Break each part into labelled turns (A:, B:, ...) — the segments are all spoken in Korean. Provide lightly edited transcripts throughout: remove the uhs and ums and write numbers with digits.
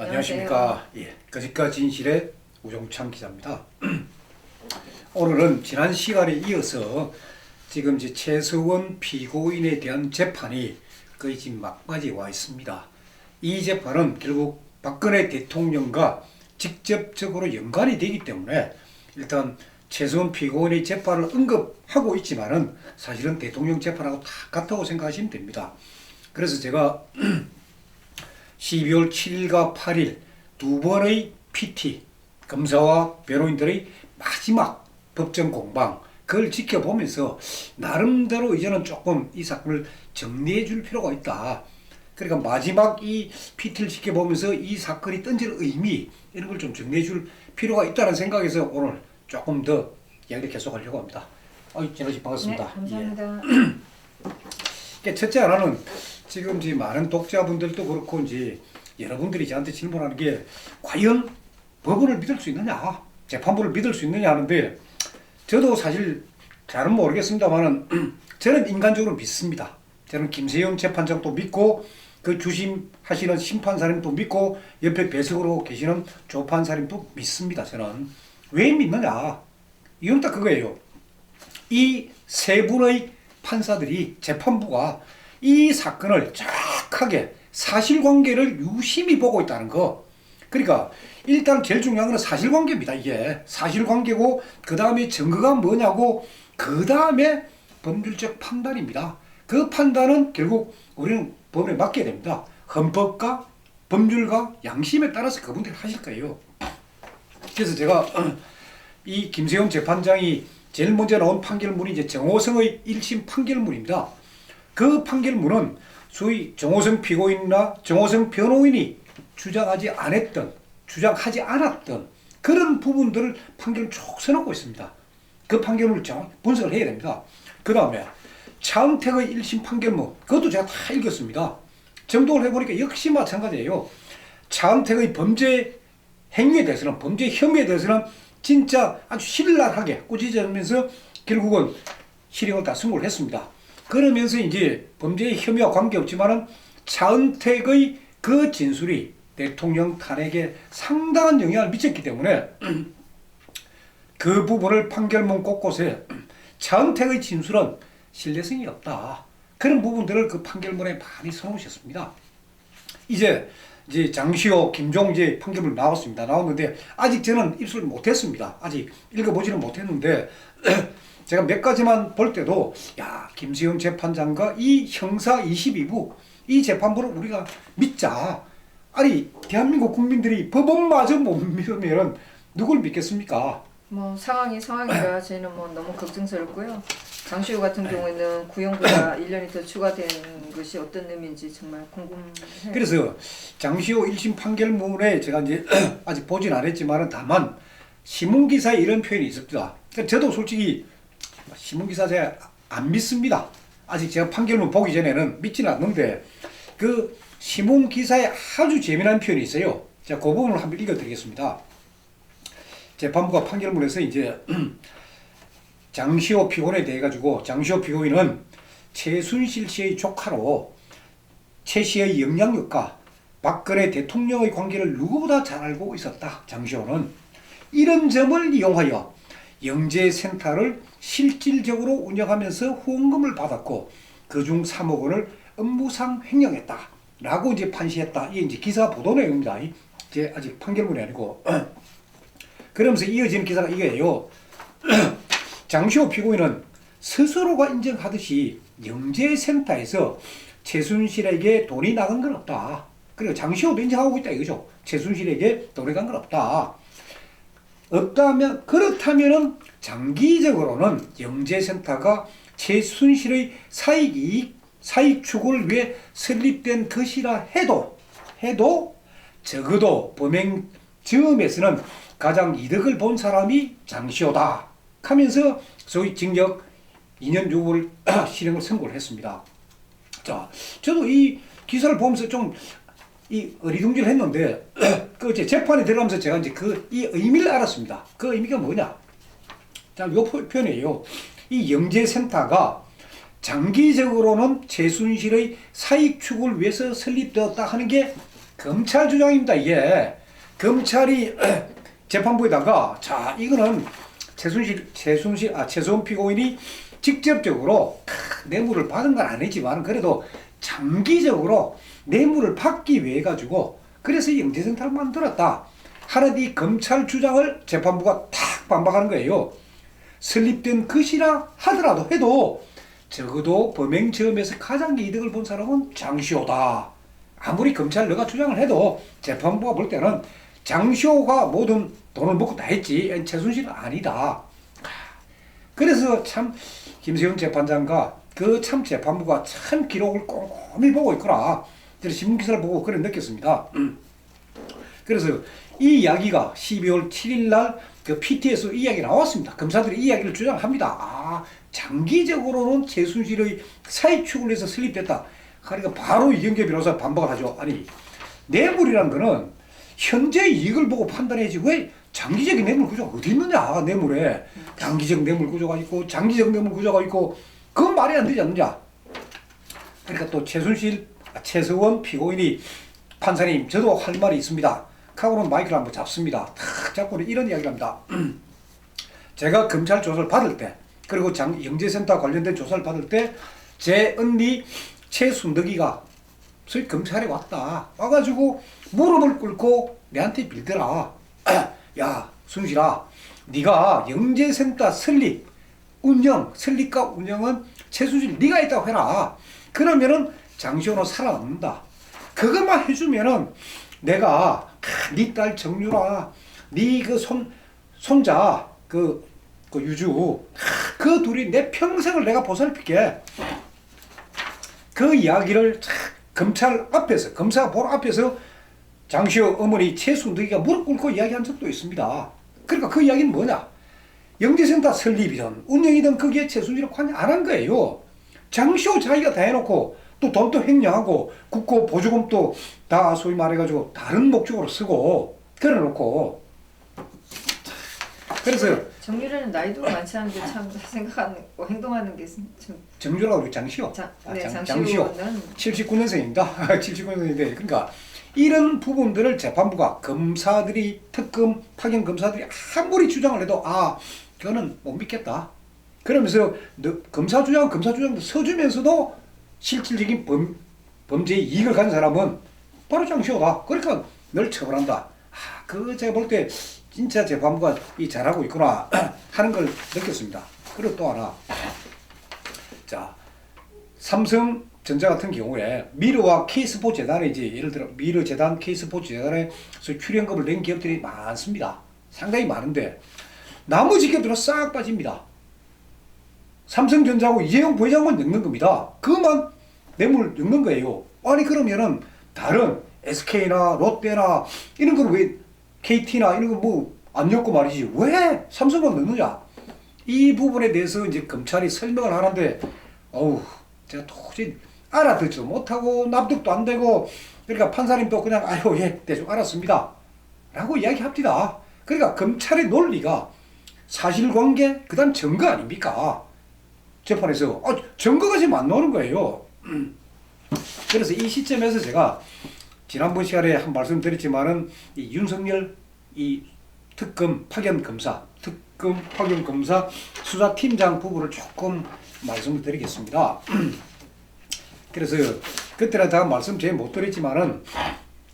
A: 안녕하십니까. 예, 거짓과 진실의 우종찬 기자입니다. 오늘은 지난 시간에 이어서 지금 이제 최서원 피고인에 대한 재판이 거의 지금 막바지에 와 있습니다. 이 재판은 결국 박근혜 대통령과 직접적으로 연관이 되기 때문에 일단 최서원 피고인의 재판을 언급하고 있지만은 사실은 대통령 재판하고 다 같다고 생각하시면 됩니다. 그래서 제가 12월 7일과 8일 두 번의 PT, 검사와 변호인들의 마지막 법정 공방, 그걸 지켜보면서 나름대로 이제는 조금 이 사건을 정리해 줄 필요가 있다. 그러니까 마지막 이 PT를 지켜보면서 이 사건이 던질 의미, 이런 걸 좀 정리해 줄 필요가 있다는 생각에서 오늘 조금 더 이야기를 계속하려고 합니다. 진호 씨 반갑습니다.
B: 네, 감사합니다.
A: 예. 첫째 하나는 지금 이제 많은 독자분들도 그렇고 이제 여러분들이 저한테 질문하는 게 과연 법원을 믿을 수 있느냐, 재판부를 믿을 수 있느냐 하는데 저도 사실 잘은 모르겠습니다만은 저는 인간적으로 믿습니다. 저는 김세윤 재판장도 믿고 그 주심하시는 심판사님도 믿고 옆에 배석으로 계시는 조판사님도 믿습니다. 저는 왜 믿느냐? 이건 딱 그거예요. 이 세 분의 판사들이 재판부가 이 사건을 정확하게 사실관계를 유심히 보고 있다는 거. 그러니까 일단 제일 중요한 건 사실관계입니다. 이게 사실관계고 그 다음에 증거가 뭐냐고 그 다음에 법률적 판단입니다. 그 판단은 결국 우리는 법원에 맡겨야 됩니다. 헌법과 법률과 양심에 따라서 그분들이 하실 거예요. 그래서 제가 이 김세용 재판장이 제일 먼저 나온 판결문이 이제 정호성의 1심 판결문입니다. 그 판결문은 소위 정호성 피고인이나 정호성 변호인이 주장하지 않았던 그런 부분들을 판결을 쭉 써놓고 있습니다. 그 판결문을 분석을 해야 됩니다. 그 다음에 차은택의 1심 판결문, 그것도 제가 다 읽었습니다. 정독을 해보니까 역시 마찬가지예요. 차은택의 범죄 행위에 대해서는, 범죄 혐의에 대해서는 진짜 아주 신랄하게 꾸짖으면서 결국은 실형을 다 선고를 했습니다. 그러면서 이제 범죄의 혐의와 관계없지만은 차은택의 그 진술이 대통령 탄핵에 상당한 영향을 미쳤기 때문에 그 부분을 판결문 곳곳에 차은택의 진술은 신뢰성이 없다. 그런 부분들을 그 판결문에 많이 써놓으셨습니다. 이제 장시호, 김종재 판결문 나왔는데 아직 저는 입수를 못했습니다. 아직 읽어보지는 못했는데 제가 몇 가지만 볼 때도 김세용 재판장과 이 형사 22부 이 재판부를 우리가 믿자. 아니 대한민국 국민들이 법원마저 못 믿으면 누굴 믿겠습니까?
B: 상황이 상황이라 저희는 너무 걱정스럽고요. 장시호 같은 경우에는 구형보다 1년이 더 추가된 것이 어떤 의미인지 정말 궁금해요.
A: 그래서 장시호 1심 판결문에 제가 이제 아직 보진 않았지만 다만 신문기사에 이런 표현이 있습니다. 저도 솔직히 신문기사 제가 안 믿습니다. 아직 제가 판결문 보기 전에는 믿지는 않는데 그 신문기사에 아주 재미난 표현이 있어요. 제가 그 부분을 한번 읽어드리겠습니다. 재판부가 판결문에서 이제 장시호 피고인에 대해 가지고 장시호 피고인은 최순실 씨의 조카로 최 씨의 영향력과 박근혜 대통령의 관계를 누구보다 잘 알고 있었다. 장시호는 이런 점을 이용하여 영재센터를 실질적으로 운영하면서 후원금을 받았고 그중 3억 원을 업무상 횡령했다. 라고 이제 판시했다. 이게 이제 기사 보도 내용입니다. 이제 아직 판결문이 아니고. 그러면서 이어지는 기사가 이거예요. 장시호 피고인은 스스로가 인정하듯이 영재센터에서 최순실에게 돈이 나간 건 없다. 그리고 장시호도 인정하고 있다 이거죠. 최순실에게 돈이 간 건 없다. 그렇다면은 장기적으로는 영재센터가 최순실의 사익 추구를 위해 설립된 것이라 해도 적어도 범행 즈음에서는 가장 이득을 본 사람이 장시호다 하면서 소위 징역 2년 6월 실형을 선고를 했습니다. 자, 저도 이 기사를 보면서 좀 어리둥절했는데 그 재판에 들어가면서 제가 이제 이 의미를 알았습니다. 그 의미가 뭐냐? 자, 요 표현이에요. 이 영재센터가 장기적으로는 최순실의 사익 추구를 위해서 설립되었다 하는 게 검찰 주장입니다. 이게 검찰이 재판부에다가 자 이거는 최수원 피고인이 직접적으로 뇌물을 받은 건 아니지만 그래도 장기적으로 뇌물을 받기 위해 가지고 그래서 영재센터를 만들었다 하는 이 검찰 주장을 재판부가 탁 반박하는 거예요. 설립된 것이라 하더라도 해도 적어도 범행 점에서 가장 이득을 본 사람은 장시호다. 아무리 검찰 너가 주장을 해도 재판부가 볼 때는 장시호가 모든 돈을 먹고 다 했지 최순실은 아니다. 그래서 참 김세훈 재판장과 그 참 재판부가 참 기록을 꼼꼼히 보고 있구나. 저는 신문기사를 보고 그래 느꼈습니다. 그래서 이 이야기가 12월 7일 날 그 PT에서 이 이야기 나왔습니다. 검사들이 이 이야기를 주장합니다. 아, 장기적으로는 최순실의 사익축을 위해서 설립됐다. 그러니까 바로 이경재 변호사 반박을 하죠. 아니, 뇌물이라는 거는 현재 이익을 보고 판단해야지 왜 장기적인 뇌물 구조가 어디 있느냐. 뇌물에 단기적 뇌물 구조가 있고 장기적 뇌물 구조가 있고 그건 말이 안 되지 않느냐. 그러니까 또 최서원 피고인이 판사님 저도 할 말이 있습니다. 하고는 마이크를 한번 잡습니다. 탁 잡고는 이런 이야기를 합니다. 제가 검찰 조사를 받을 때 그리고 영재센터 관련된 조사를 받을 때 제 언니 최순덕이가 소위 검찰에 왔다. 와가지고 무릎을 꿇고 내한테 빌더라. 야 순실아 네가 영재센터 설립과 운영은 최순실 네가 있다고 해라. 그러면은 장시호는 살아남는다. 그것만 해주면은 내가 네 딸 정유라, 네 그 손자 그 유주 그 둘이 내 평생을 내가 보살필게. 그 이야기를 검찰 앞에서 검사가 보는 앞에서 장시호 어머니 최순덕이가 무릎 꿇고 이야기한 적도 있습니다. 그러니까 그 이야기는 뭐냐? 영재센터 설립이든 운영이든 거기에 최순실은 관여 안 한 거예요. 장시호 자기가 다 해놓고 또 돈도 횡령하고 국고 보조금도 다 소위 말해가지고 다른 목적으로 쓰고 그래놓고 그래서
B: 정유라는 나이도 많지 않은데 참 생각하는 거 행동하는 게 좀
A: 정유라고 우리 장시호
B: 장시호는
A: 79년생입니다. 79년생인데 그러니까 이런 부분들을 재판부가 검사들이 특검 파견 검사들이 아무리 주장을 해도 아 그거는 못 믿겠다. 그러면서 검사 주장도 서주면서도 실질적인 범죄 이익을 가진 사람은 바로 장시호다. 그러니까 늘 처벌한다. 아, 그 제가 볼 때 진짜 재판부가 잘하고 있구나 하는 걸 느꼈습니다. 그리고 또 하나, 자 삼성전자 같은 경우에 미르와 K스포츠 재단에 이제 예를 들어 미르 재단, K스포츠 재단에 출연금을 낸 기업들이 많습니다. 상당히 많은데 나머지 기업들은 싹 빠집니다. 삼성전자하고 이재용 부회장만 넣는 겁니다. 그만 뇌물 넣는 거예요. 아니 그러면은 다른 SK나 롯데나 이런 걸 왜 KT나 이런 거 뭐 안 넣고 말이지 왜 삼성만 넣느냐? 이 부분에 대해서 이제 검찰이 설명을 하는데 어우 제가 도저히 알아듣지도 못하고 납득도 안 되고 그러니까 판사님도 그냥 아유 예 대충 알았습니다 라고 이야기합니다. 그러니까 검찰의 논리가 사실관계 그 다음 증거 아닙니까? 재판에서 증거가 지금 안 나오는 거예요. 그래서 이 시점에서 제가 지난번 시간에 한 말씀 드렸지만은 이 윤석열 이 특검 파견 검사 수사팀장 부분을 조금 말씀을 드리겠습니다. 그래서 그때는 제가 말씀 제일 못 드렸지만은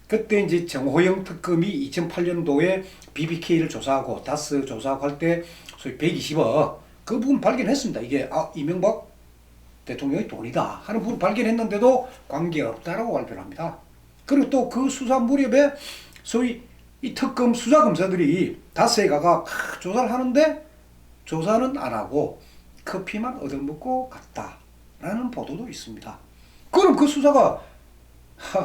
A: 그때 이제 정호영 특검이 2008년도에 BBK를 조사하고 다스 조사하고 할 때 소위 120억 그 부분 발견했습니다. 이게 이명박 대통령의 돈이다 하는 부분 발견했는데도 관계가 없다라고 발표를 합니다. 그리고 또 그 수사 무렵에 소위 이 특검 수사검사들이 다스에 가가 조사를 하는데 조사는 안 하고 커피만 얻어먹고 갔다라는 보도도 있습니다. 그럼 그 수사가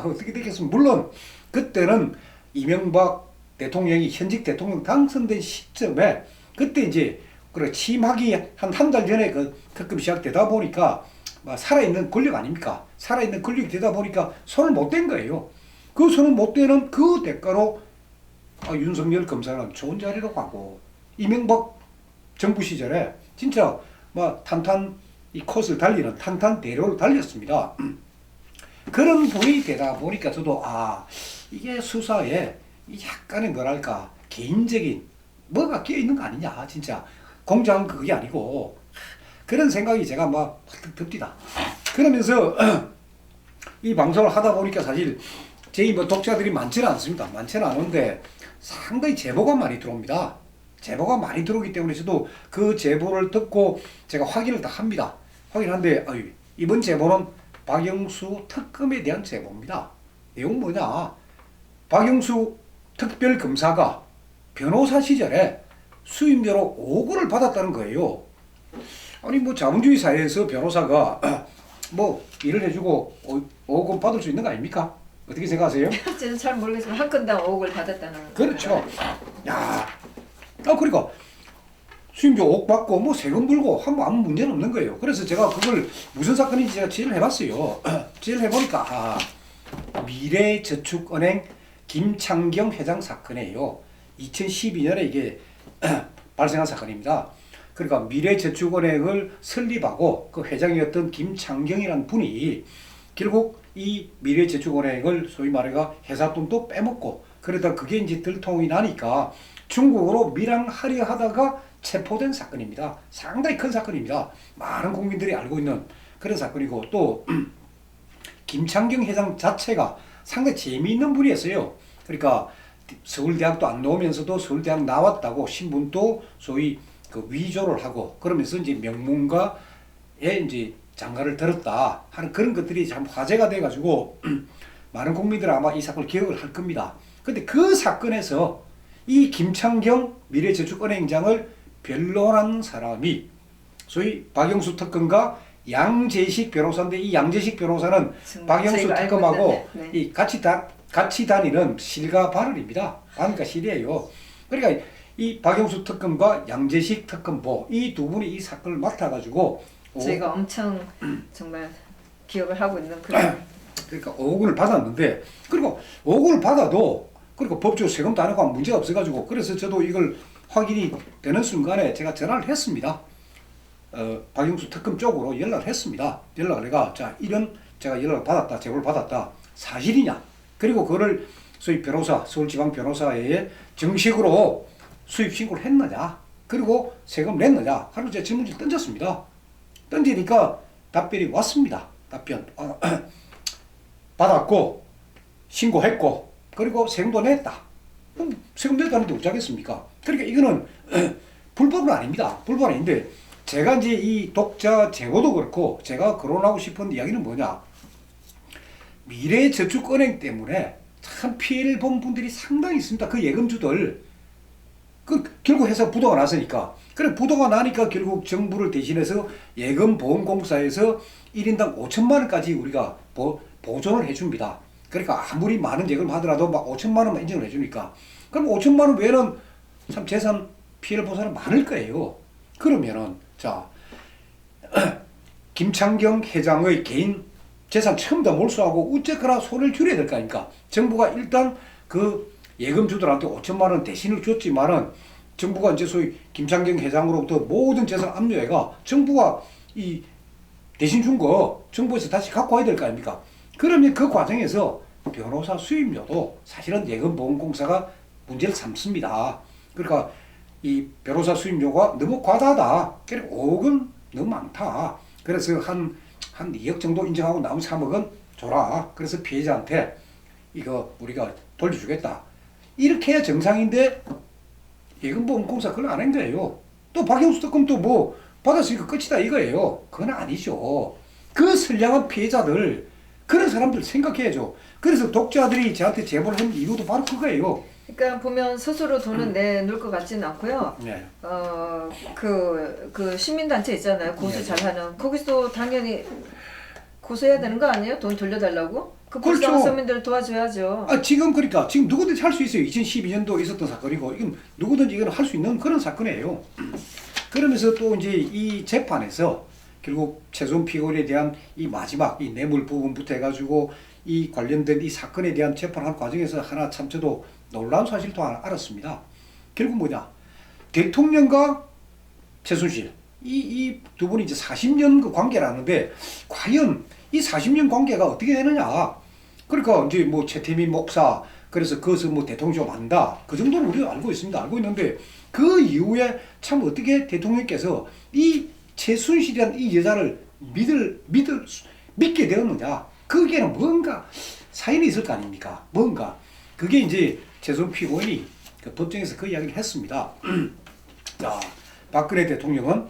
A: 어떻게 되겠습니까? 물론 그때는 이명박 대통령이 현직 대통령 당선된 시점에 그때 이제 그래 취임하기 한 달 전에 그 특검 시작되다 보니까 살아있는 권력 아닙니까? 살아있는 권력이 되다 보니까 손을 못 댄 거예요. 그 손을 못 대는 그 대가로 윤석열 검사는 좋은 자리로 가고 이명박 정부 시절에 진짜 탄탄 이 코스를 달리는 탄탄 대로를 달렸습니다. 그런 분이 되다 보니까 저도 이게 수사에 약간의 뭐랄까 개인적인 뭐가 끼어 있는 거 아니냐 진짜 공정한 그게 아니고 그런 생각이 제가 막 확 듭니다. 그러면서 이 방송을 하다 보니까 사실 제 뭐 독자들이 많지는 않습니다. 많지는 않은데 상당히 제보가 많이 들어옵니다. 제보가 많이 들어오기 때문에 저도 그 제보를 듣고 제가 확인을 다 합니다. 확인하는데 이번 제보는 박영수 특검에 대한 제보입니다. 내용 뭐냐? 박영수 특별검사가 변호사 시절에 수임료로 5억을 원을 받았다는 거예요. 아니 뭐 자본주의 사회에서 변호사가 뭐 일을 해주고 5억 원 받을 수 있는 거 아닙니까? 어떻게 생각하세요?
B: 저는 잘 모르겠지만 한 건당 5억을 받았다는.
A: 그렇죠. 야, 그러니까 수임료 5억 받고 뭐 세금 물고 하면 아무 문제는 없는 거예요. 그래서 제가 그걸 무슨 사건인지 제가 취재를 해봤어요. 취재를 해보니까 미래저축은행 김창경 회장 사건이에요. 2012년에 이게 발생한 사건입니다. 그러니까 미래저축은행을 설립하고 그 회장이었던 김창경이라는 분이 결국 이 미래저축은행을 소위 말해가 회사 돈도 빼먹고 그러다 그게 이제 들통이 나니까 중국으로 밀항하려 하다가 체포된 사건입니다. 상당히 큰 사건입니다. 많은 국민들이 알고 있는 그런 사건이고 또 김창경 회장 자체가 상당히 재미있는 분이었어요. 그러니까 서울대학도 안 나오면서도 서울대학 나왔다고 신분도 소위 그 위조를 하고 그러면서 이제 명문가의 이제 장가를 들었다 하는 그런 것들이 참 화제가 돼가지고 많은 국민들은 아마 이 사건을 기억을 할 겁니다. 근데 그 사건에서 이 김창경 미래저축은행장을 변론한 사람이 소위 박영수 특검과 양재식 변호사인데 이 양재식 변호사는 박영수 특검하고
B: 네.
A: 이 같이 다니는 실과 바를입니다. 바늘과 실이에요. 그러니까 이 박영수 특검과 양재식 특검보 이 두 분이 이 사건을 맡아가지고
B: 저희가 엄청 정말 기억을 하고 있는 그런.
A: 그러니까 5억 원을 받았는데 그리고 5억 원을 받아도 그리고 법적으로 세금도 안 하고 하면 문제가 없어가지고 그래서 저도 이걸 확인이 되는 순간에 제가 전화를 했습니다. 박영수 특검 쪽으로 연락을 했습니다. 연락을 해가 자 이런 제가 연락을 받았다 제보를 받았다 사실이냐 그리고 그거를 소위 변호사 서울지방 변호사에 정식으로 수입 신고를 했느냐 그리고 세금 냈느냐 하는 제 질문지를 던졌습니다. 던지니까 답변이 왔습니다. 답변 받았고 신고했고 그리고 세금도 냈다. 그럼 세금 냈다는데 어쩌겠습니까? 그러니까 이거는 불법은 아닙니다. 불법은 아닌데 제가 이제 이 독자 제보도 그렇고 제가 거론하고 싶은 이야기는 뭐냐 미래저축은행 때문에 참 피해를 본 분들이 상당히 있습니다. 그 예금주들 결국 회사 부도가 났으니까 그래 부도가 나니까 결국 정부를 대신해서 예금보험공사에서 1인당 5천만 원까지 우리가 보존을 해줍니다. 그러니까 아무리 많은 예금을 하더라도 막 5천만 원만 인정을 해주니까 그럼 5천만 원 외에는 참 재산 피해를 본 사람 많을 거예요. 그러면은 자 김창경 회장의 개인 재산 전부 다 몰수하고 어쨌거나 손을 줄여야 될 거 아닙니까? 정부가 일단 그 예금주들한테 5천만 원 대신을 줬지만은 정부가 이제 소위 김창경 회장으로부터 모든 재산 압류해가 정부가 이 대신 준 거 정부에서 다시 갖고 와야 될 거 아닙니까? 그러면 그 과정에서 변호사 수임료도 사실은 예금보험공사가 문제를 삼습니다. 그러니까 이 변호사 수임료가 너무 과다하다. 그리고 5억은 너무 많다. 그래서 한 2억 정도 인정하고 남은 3억은 줘라. 그래서 피해자한테 이거 우리가 돌려주겠다. 이렇게 해야 정상인데 예금보험공사 그걸 안 한 거예요. 또 박영수 특검도 뭐 받았으니까 끝이다 이거예요. 그건 아니죠. 그 선량한 피해자들 그런 사람들 생각해야죠. 그래서 독자들이 저한테 제보를 한 이유도 바로 그거예요.
B: 그러니까 보면 스스로 돈은 내놓을 것 같지는 않고요.
A: 네.
B: 그 시민단체 있잖아요. 고소
A: 네.
B: 잘하는 거기서 당연히 고소해야 되는 거 아니에요? 돈 돌려달라고? 그
A: 그렇죠.
B: 불쌍한 서민들을 도와줘야죠.
A: 지금 그러니까 지금 누구든지 할 수 있어요. 2012년도 있었던 사건이고 이건 누구든지 이건 할 수 있는 그런 사건이에요. 그러면서 또 이제 이 재판에서 결국 최종 피고인에 대한 이 마지막 이 뇌물 부분부터 해가지고 이 관련된 이 사건에 대한 재판하는 과정에서 하나 참 저도 놀라운 사실도 하나 알았습니다. 결국 뭐냐 대통령과 최순실 이 두 분이 이제 40년 그 관계라는데 과연 이 40년 관계가 어떻게 되느냐 그러니까 이제 뭐 최태민 목사 그래서 그것을 뭐 대통령이 좀 안다. 그 정도는 우리가 알고 있습니다. 알고 있는데 그 이후에 참 어떻게 대통령께서 이 최순실이라는 이 여자를 믿게 되었느냐. 거기에는 뭔가 사연이 있을 거 아닙니까? 뭔가. 그게 이제 최순 피고인이 그 법정에서 그 이야기를 했습니다. 자, 박근혜 대통령은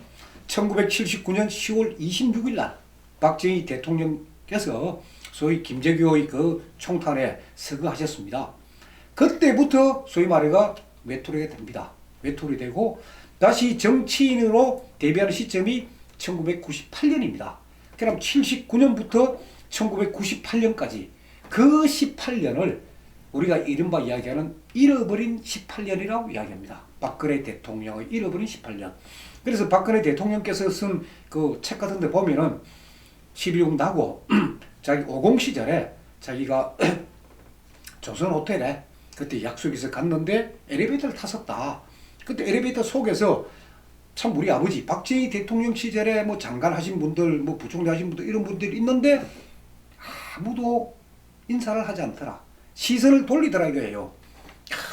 A: 1979년 10월 26일 날 박정희 대통령께서 소위 김재규의 그 총탄에 서거하셨습니다. 그때부터 소위 말해가 외톨이가 됩니다. 외톨이 되고 다시 정치인으로 데뷔하는 시점이 1998년입니다. 그럼 79년부터 1998년까지 그 18년을 우리가 이른바 이야기하는 잃어버린 18년이라고 이야기합니다. 박근혜 대통령의 잃어버린 18년. 그래서 박근혜 대통령께서 쓴 그 책 같은 데 보면은 12.6 나고 자기 50 시절에 자기가 조선 호텔에 그때 약속이 있어 갔는데 엘리베이터를 탔었다. 그때 엘리베이터 속에서 참 우리 아버지 박정희 대통령 시절에 뭐 장관 하신 분들 뭐 부총리 하신 분들 이런 분들이 있는데 아무도 인사를 하지 않더라. 시선을 돌리더라 이거예요.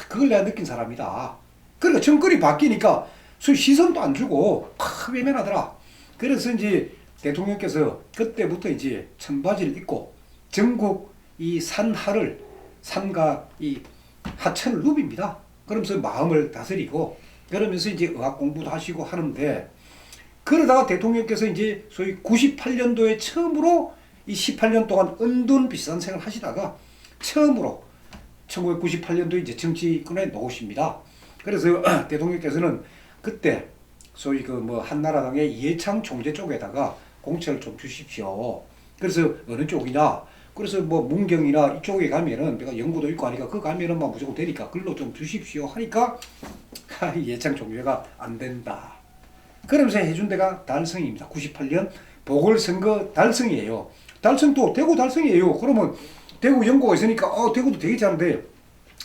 A: 그걸 내가 느낀 사람이다. 그러니까 정권이 바뀌니까 소위 시선도 안 주고 외면하더라. 그래서 이제 대통령께서 그때부터 이제 청바지를 입고 전국 이 산과 이 하천을 누빕니다. 그러면서 마음을 다스리고 그러면서 이제 의학 공부도 하시고 하는데 그러다가 대통령께서 이제 소위 98년도에 처음으로 이 18년 동안 은둔 비싼 생활을 하시다가 처음으로 1998년도에 이제 정치권에 나오십니다. 그래서 대통령께서는 그때 소위 그 뭐 한나라당의 이해창 총재 쪽에다가 공천을 좀 주십시오. 그래서 어느 쪽이냐? 그래서 뭐 문경이나 이쪽에 가면은 내가 연구도 있고 하니까 그 가면은 막 무조건 되니까 글로 좀 주십시오 하니까 이해창 총재가 안 된다. 그러면서 해준 데가 달성입니다. 98년 보궐선거 달성이에요. 달성도 대구 달성이에요. 그러면 대구 연구가 있으니까 대구도 되겠지 하는데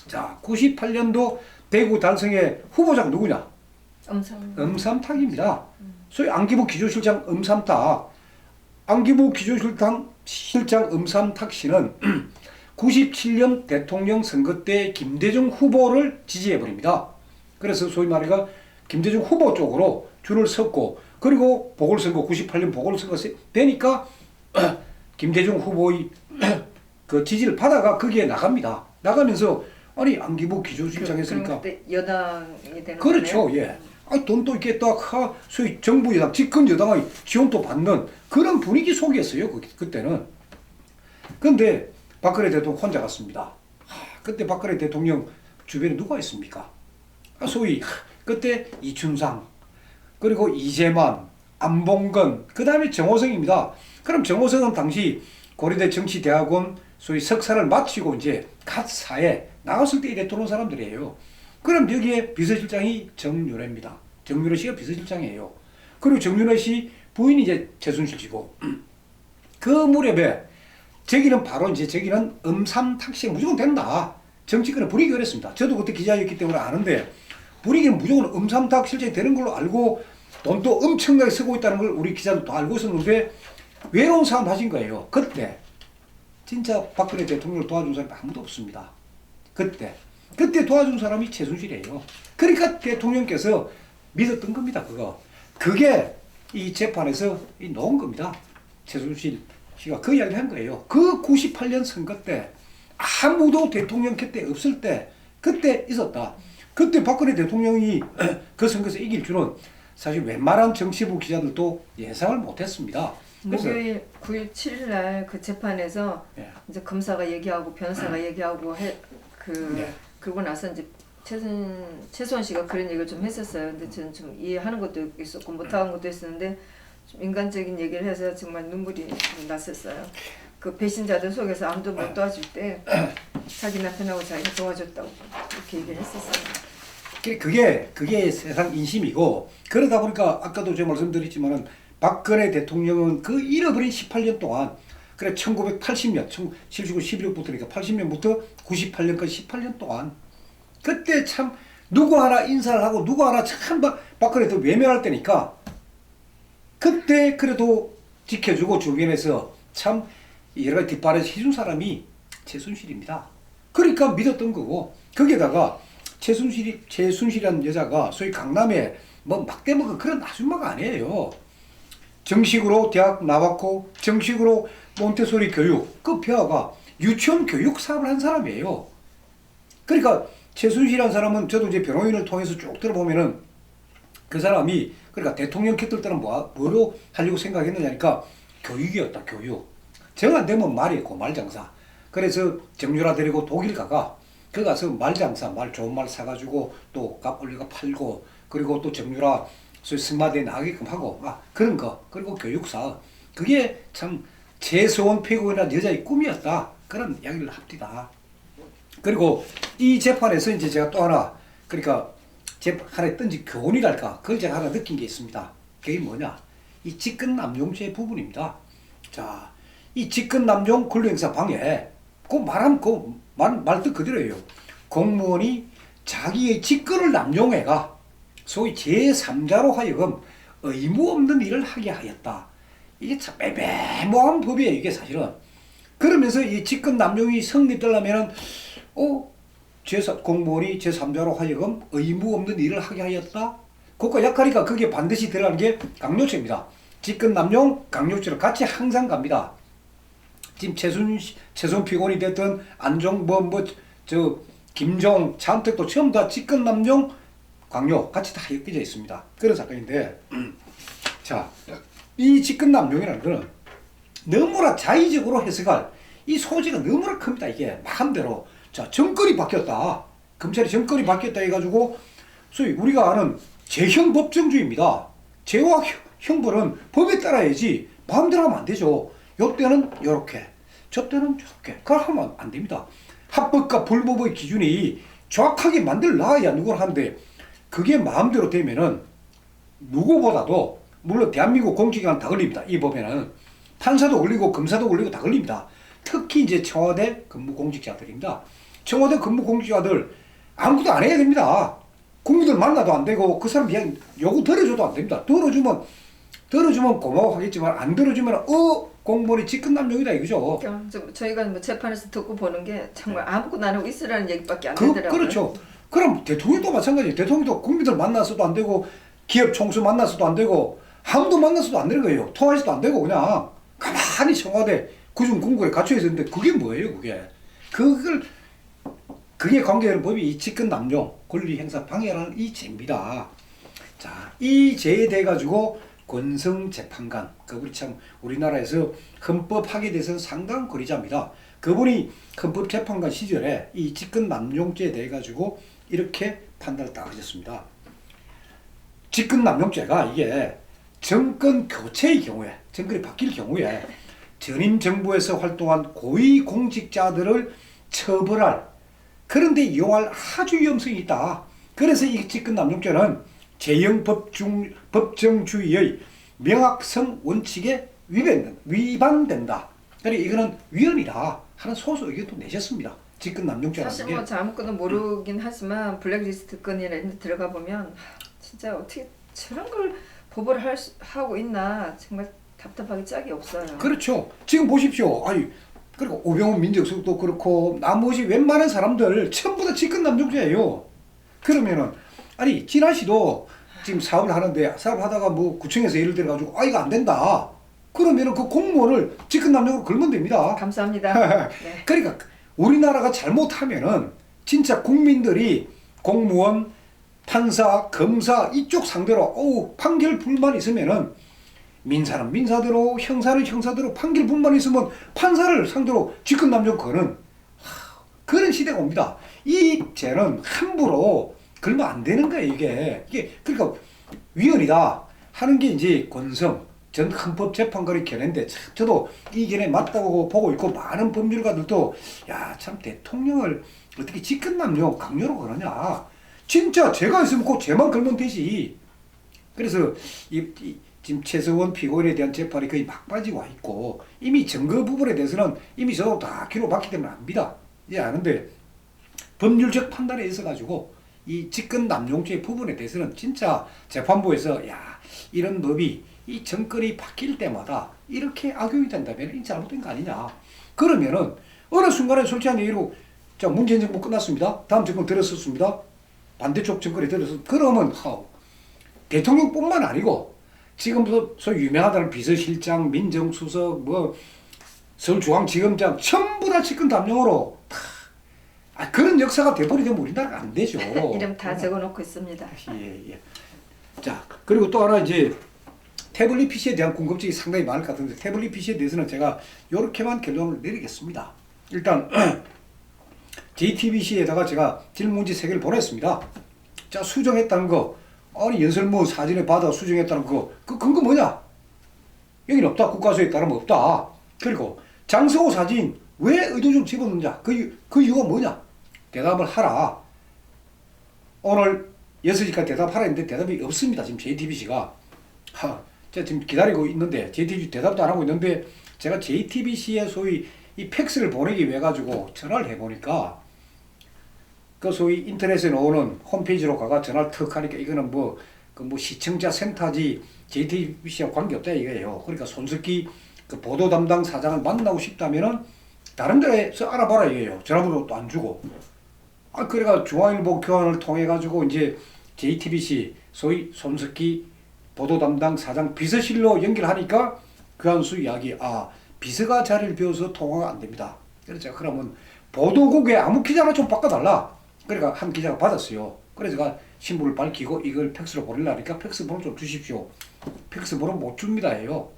A: 자 98년도 대구 달성의 후보자가 누구냐? 엄삼탁입니다. 소위 안기부 기조실장 엄삼탁. 안기부 기조실장 엄삼탁 씨는 97년 대통령 선거 때 김대중 후보를 지지해버립니다. 그래서 소위 말해가 김대중 후보 쪽으로 줄을 섰고 그리고 보궐선거 98년 보궐선거 되니까 김대중 후보의 그 지지를 받아가 거기에 나갑니다. 나가면서 아니 안기부 기조실장 했으니까
B: 그때 여당이 되는
A: 그렇죠.
B: 거네요?
A: 예. 돈도 있겠다. 소위 정부 여당, 집권 여당의 지원도 받는 그런 분위기 속이었어요. 그때는. 근데 박근혜 대통령 혼자 갔습니다. 그때 박근혜 대통령 주변에 누가 있습니까? 소위 그때 이춘상, 그리고 이재만, 안봉근, 그 다음에 정호성입니다. 그럼 정호성은 당시 고려대 정치대학원 소위 석사를 마치고 이제 갓 사회 나갔을 때 이래 들어온 사람들이에요. 그럼 여기에 비서실장이 정윤회입니다. 정윤회 씨가 비서실장이에요. 그리고 정윤회 씨 부인이 이제 최순실 씨고 그 무렵에 저기는 바로 이제 저기는 엄삼탁 씨가 무조건 된다. 정치권에 불이익이 어렸습니다. 저도 그때 기자였기 때문에 아는데 불이익은 무조건 엄삼탁 실장이 되는 걸로 알고 돈도 엄청나게 쓰고 있다는 걸 우리 기자도 다 알고 있었는데 외로운 싸움 하신 거예요. 그때 진짜 박근혜 대통령을 도와준 사람이 아무도 없습니다. 그때 도와준 사람이 최순실이에요. 그러니까 대통령께서 믿었던 겁니다. 그게 이 재판에서 나온 겁니다. 최순실 씨가 그 이야기를 한 거예요. 그 98년 선거 때 아무도 대통령 곁에 없을 때 그때 있었다. 그때 박근혜 대통령이 그 선거에서 이길 줄은 사실 웬만한 정치부 기자들도 예상을 못했습니다.
B: 목요일 9일 7일 날 그 재판에서
A: 예.
B: 이제 검사가 얘기하고 변호사가 얘기하고
A: 예.
B: 그러고 나서 이제 최수원 씨가 그런 얘기를 좀 했었어요. 근데 저는 좀 이해하는 것도 있었고 못하는 것도 있었는데 좀 인간적인 얘기를 해서 정말 눈물이 좀 났었어요. 그 배신자들 속에서 아무도 못 도와줄 때 자기 남편하고 자기가 도와줬다고 이렇게 얘기를 했었어요.
A: 그게 세상 인심이고 그러다 보니까 아까도 제가 말씀드렸지만은 박근혜 대통령은 그 잃어버린 18년 동안 그래 1980년 11.6부터니까 80년부터 98년까지 18년 동안 그때 참 누구 하나 인사를 하고 누구 하나 참 박근혜 대통령 외면할 때니까 그때 그래도 지켜주고 주변에서 참 여러 가지 뒷바라지 해준 사람이 최순실입니다. 그러니까 믿었던 거고 거기에다가 최순실이라는 여자가 소위 강남에 뭐 막대 먹은 그런 아줌마가 아니에요. 정식으로 대학 나왔고 정식으로 몬테소리 교육 그 배아가 유치원 교육 사업을 한 사람이에요. 그러니까 최순실이라는 사람은 저도 이제 변호인을 통해서 쭉 들어보면은 그 사람이 그러니까 대통령 켰을 때는 뭐로 하려고 생각했느냐니까 교육이었다. 교육. 정 안 되면 말이고 말장사. 그래서 정유라 데리고 독일 가가 그 가서 말장사 말 좋은 말 사가지고 또 값 올려가 팔고 그리고 또 정유라 승마대에 나가게끔 하고 그런 거 그리고 교육사 그게 참 최소원 피고인이라는 여자의 꿈이었다. 그런 이야기를 합니다. 그리고 이 재판에서 이제 제가 또 하나 그러니까 하나의 던진 교훈이랄까 그걸 제가 하나 느낀 게 있습니다. 그게 뭐냐 이 직권남용죄 부분입니다. 자, 이 직권남용 권리행사 방해 그 말하면 말뜻 그대로예요. 공무원이 자기의 직권을 남용해가 소위 제3자로 하여금 의무 없는 일을 하게 하였다. 이게 참 애매모호한 법이에요. 이게 사실은. 그러면서 이 직권 남용이 성립되려면은 공무원이 제3자로 하여금 의무 없는 일을 하게 하였다. 그거 약하니까 그게 반드시 들어가는 게 강요죄입니다. 직권 남용, 강요죄를 같이 항상 갑니다. 지금 최순 피고인이 됐던 안종 김종 차은택도 처음 다 직권 남용, 강요 같이 다 엮여져 있습니다. 그런 사건인데 자, 이 직권 남용이라는 거는 너무나 자의적으로 해석할 이 소지가 너무나 큽니다. 이게 마음대로 자 정권이 바뀌었다. 검찰이 정권이 바뀌었다 해가지고 소위 우리가 아는 제형 법정주의입니다. 죄와 형벌은 법에 따라야지 마음대로 하면 안 되죠. 요때는 요렇게 저때는 저렇게 그걸 하면 안 됩니다. 합법과 불법의 기준이 정확하게 만들어놔야 누구를 하는데 그게 마음대로 되면은 누구보다도 물론 대한민국 공직기관 다 걸립니다. 이 법에는 판사도 걸리고 검사도 걸리고 다 걸립니다. 특히 이제 청와대 근무공직자들입니다. 청와대 근무공직자들 아무것도 안 해야 됩니다. 국민들 만나도 안 되고 그 사람 그냥 요구 들어줘도 안 됩니다. 들어주면 고마워하겠지만 안 들어주면 공무원이 직권남용이다 이거죠.
B: 저희가 뭐 재판에서 듣고 보는 게 정말 아무것도 안 하고 있으라는 얘기밖에 안 되더라고요.
A: 그렇죠. 그럼 대통령도 마찬가지예요. 대통령도 국민들 만나서도 안 되고 기업 총수 만나서도 안 되고 아무도 만나서도 안 되는 거예요. 통화해서도 안 되고 그냥 가만히 청와대 구중궁궐에 갇혀 있었는데 그게 뭐예요 그게. 그게 관계되는 법이 이 직권남용 권리행사 방해라는 이 죄입니다. 자, 이 죄에 대해 가지고 권성재판관 그분이 참 우리나라에서 헌법 하게 돼서 상당한 권위자입니다. 그분이 헌법재판관 시절에 이 직권남용죄에 대해 가지고 이렇게 판단을 딱 하셨습니다. 직권남용죄가 이게 정권 교체의 경우에 정권이 바뀔 경우에 전임 정부에서 활동한 고위공직자들을 처벌할 그런데 이용할 아주 위험성이 있다. 그래서 이 직권남용죄는 제형 법정주의의 명확성 원칙에 위반된다. 그리고 이거는 위헌이다 하는 소수 의견도 내셨습니다. 직권남용죄라는 게.
B: 사실 뭐 아무것도 모르긴 하지만 블랙리스트 건이나 이런 데 들어가 보면 진짜 어떻게 저런 걸 보고를 하고 있나 정말 답답하게 짝이 없어요.
A: 그렇죠. 지금 보십시오. 그리고 오병훈 민정수석도 그렇고 나머지 웬만한 사람들 전부 다 직권남용죄예요. 그러면은 진아씨도 지금 사업을 하는데 사업을 하다가 뭐 구청에서 예를 들어 가지고 이거 안 된다. 그러면은 그 공무원을 직권남용으로 걸면 됩니다.
B: 감사합니다. 네.
A: 그러니까 우리나라가 잘못하면은 진짜 국민들이 공무원, 판사, 검사 이쪽 상대로 판결 불만 있으면은 민사는 민사대로 형사는 형사대로 판결 불만 있으면 판사를 상대로 직권남용 거는 그런 시대가 옵니다. 이 죄는 함부로 걸면 안 되는 거예요. 이게 그러니까 위헌이다 하는 게 이제 권성 전 헌법재판관의 견해인데 참 저도 이 견해 맞다고 보고 있고 많은 법률가들도 참 대통령을 어떻게 직권남용 강요로 그러냐. 진짜 죄가 있으면 꼭 죄만 걸면 되지. 그래서 지금 최서원 피고인에 대한 재판이 거의 막바지 와 있고 이미 증거 부분에 대해서는 이미 저도 다 기록받기 때문에 압니다. 아는데 법률적 판단에 있어 가지고 이 직권남용죄 부분에 대해서는 진짜 재판부에서 이런 법이 이 정권이 바뀔 때마다 이렇게 악용이 된다면 이 잘못된 거 아니냐. 그러면은 어느 순간에 솔직한 얘기로 자, 문재인 정부 끝났습니다. 다음 정권 들어섰습니다. 반대쪽 정권이 들어서 그러면 대통령뿐만 아니고 지금부터 소위 유명하다는 비서실장, 민정수석, 뭐 서울중앙지검장 전부 다 집권 담령으로 그런 역사가 돼버리면 우리나라가 안 되죠.
B: 이름 다 적어놓고 있습니다.
A: 예. 자, 그리고 또 하나 이제 태블릿 PC에 대한 궁금증이 상당히 많을 것 같은데 태블릿 PC에 대해서는 제가 이렇게만 결론을 내리겠습니다. 일단 JTBC에다가 제가 질문지 3개를 보냈습니다. 자, 수정했다는 거, 아니 연설문 사진에 받아 수정했다는 거, 그 근거 뭐냐? 여기는 없다. 국가수에 따르면 없다. 그리고 장성호 사진 왜 의도적으로 집어넣느냐? 그 이유가 뭐냐? 대답을 하라. 오늘 6시까지 대답하라 했는데 대답이 없습니다. 지금 JTBC가. 제가 지금 기다리고 있는데 JTBC 대답도 안 하고 있는데 제가 JTBC에 소위 이 팩스를 보내기 위해 가지고 전화를 해보니까 그 소위 인터넷에 나오는 홈페이지로 가가 전화를 턱 하니까 이거는 뭐 시청자 센터지 JTBC와 관계없다 이거예요. 그러니까 손석희 그 보도 담당 사장을 만나고 싶다면은 다른 데서 알아봐라 이거예요. 전화번호도 안 주고. 그래가 중앙일보 교환을 통해 가지고 이제 JTBC 소위 손석희 보도 담당 사장 비서실로 연결하니까 그 한수 이야기 비서가 자리를 비워서 통화가 안 됩니다. 그래서 제가 그러면 보도국에 아무 기자나 좀 바꿔달라. 그러니까 한 기자가 받았어요. 그래서 제가 신분을 밝히고 이걸 팩스로 보내려니까 팩스 번호 좀 주십시오. 팩스 번호 못 줍니다 해요.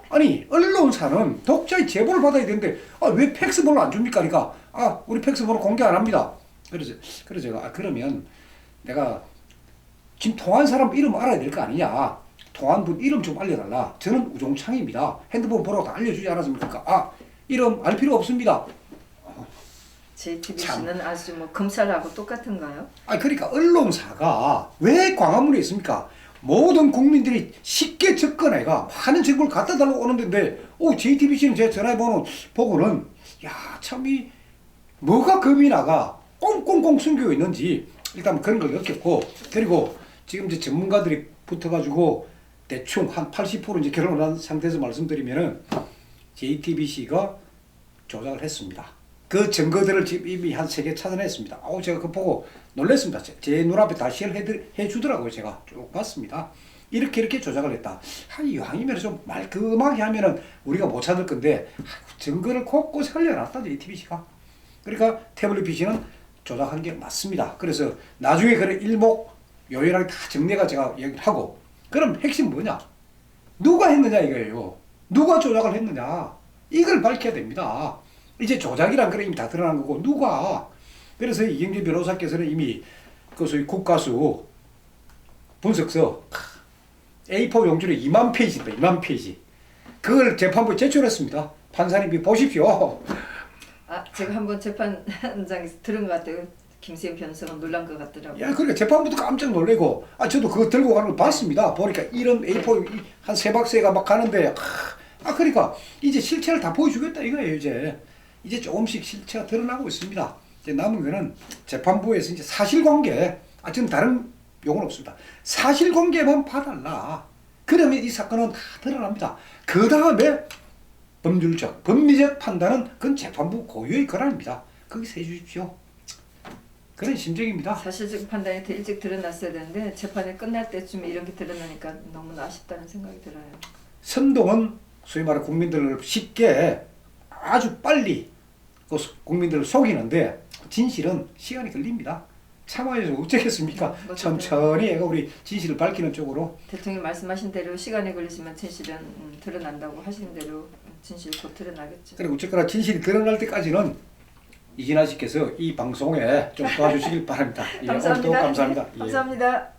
A: 아니 언론사는 독자의 제보를 받아야 되는데 왜 팩스 번호 안 줍니까? 그러니까 우리 팩스 번호 공개 안 합니다. 그래서 제가 그러면 내가 지금 통화한 사람 이름 알아야 될 거 아니냐. 통화한 분 이름 좀 알려달라. 저는 우종창입니다. 핸드폰 번호 다 알려주지 않았습니까? 이름 알 필요 없습니다.
B: JTBC는 아주 뭐 검찰하고 똑같은가요?
A: 그러니까 언론사가 왜 광화문에 있습니까? 모든 국민들이 쉽게 접근해가 많은 정보를 갖다 달라고 오는 데인데 JTBC는 제 전화번호 보고는 참 뭐가 겁이 나가 꽁꽁꽁 숨겨 있는지 일단 그런 걸 느꼈고 그리고 지금 이제 전문가들이 붙어가지고 대충 한 80% 이제 결론을 한 상태에서 말씀드리면은 JTBC가 조작을 했습니다. 그 증거들을 지금 이미 한 3개 찾아냈습니다. 제가 그거 보고 놀랐습니다. 제 눈앞에 다 해주더라고요. 제가 쭉 봤습니다. 이렇게 조작을 했다. 이왕이면 좀 말끔하게 하면은 우리가 못 찾을 건데 증거를 곳곳에 흘려놨다 JTBC가. 그러니까 태블릿 PC는 조작한 게 맞습니다. 그래서 나중에 그런 일목요연하게 다 정리가 제가 얘기를 하고 그럼 핵심 뭐냐? 누가 했느냐 이거예요. 누가 조작을 했느냐? 이걸 밝혀야 됩니다. 이제 조작이란 건 이미 다 드러난 거고 누가? 그래서 이경재 변호사께서는 이미 그 소위 국가수 분석서 A4 용지로 2만 페이지입니다. 2만 페이지. 그걸 재판부에 제출했습니다. 판사님이 보십시오.
B: 제가 한번 재판장에서 들은 것 같아요. 김세현 변호사가 놀란 것 같더라고요.
A: 그러니까 재판부도 깜짝 놀래고 저도 그거 들고 가는 걸 봤습니다. 보니까 이런 A4 한 3박스가 막 가는데 그러니까 이제 실체를 다 보여주겠다 이거예요. 이제 조금씩 실체가 드러나고 있습니다. 이제 남은 거는 재판부에서 이제 사실관계, 저는 다른 용어는 없습니다. 사실관계만 봐달라. 그러면 이 사건은 다 드러납니다. 그 다음에 법률적, 법리적 판단은 그건 재판부 고유의 권한입니다. 거기서 해주십시오. 그런 심정입니다.
B: 사실적 판단이 더 일찍 드러났어야 되는데 재판이 끝날 때쯤에 이런 게 드러나니까 너무나 아쉽다는 생각이 들어요.
A: 선동은 소위 말해 국민들을 쉽게 아주 빨리 국민들을 속이는데 진실은 시간이 걸립니다. 참아야죠. 어쩌겠습니까? 천천히 우리 진실을 밝히는 쪽으로.
B: 대통령이 말씀하신 대로 시간이 걸리지만 진실은 드러난다고 하신 대로 진실이 곧 드러나겠죠.
A: 그리고 어쨌거나 진실이 드러날 때까지는 이진아 씨께서 이 방송에 좀 도와주시길 바랍니다.
B: 감사합니다.
A: 오늘도 감사합니다.
B: 감사합니다.